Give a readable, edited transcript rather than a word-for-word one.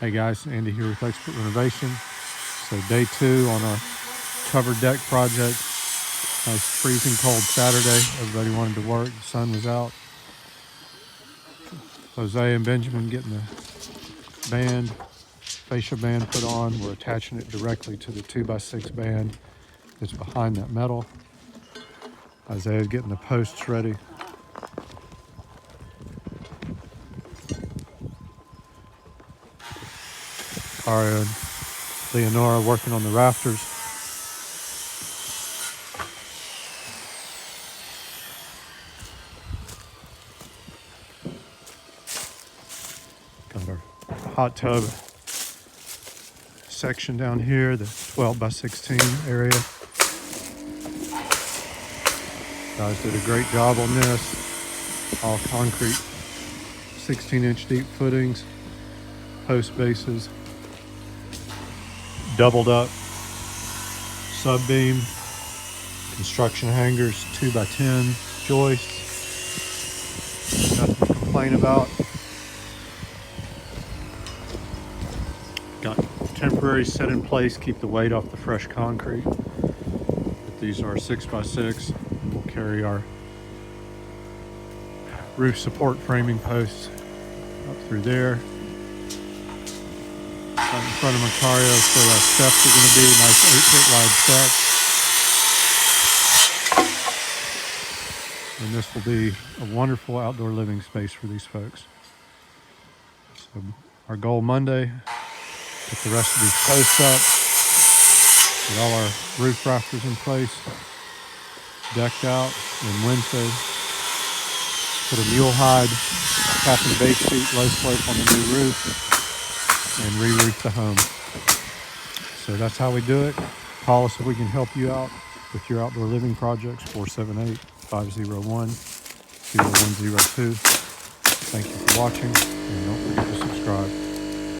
Hey guys, Andy here with Expert Renovation. So day 2 on our covered deck project. Nice freezing cold Saturday. Everybody wanted to work. The sun was out. Jose and Benjamin getting the fascia band put on. We're attaching it directly to the 2x6 band that's behind that metal. Isaiah's getting the posts ready. Cara and Leonora working on the rafters. Got our hot tub section down here, the 12x16 area. Guys did a great job on this. All concrete, 16-inch deep footings, post bases, doubled up sub-beam, construction hangers, 2x10 joists. Nothing to complain about. Got temporary set in place, keep the weight off the fresh concrete. But these are 6x6, and we'll carry our roof support framing posts up through there. Out in front of Macario is where our steps are going to be, nice 8-foot wide steps. And this will be a wonderful outdoor living space for these folks. So our goal Monday, get the rest of these posts up, get all our roof rafters in place, decked out, and Wednesday, put a mule hide cap and base sheet low slope on the new roof and re-roof the home. So that's how we do it. Call us if we can help you out with your outdoor living projects, 478-501-0102. Thank you for watching, and don't forget to subscribe.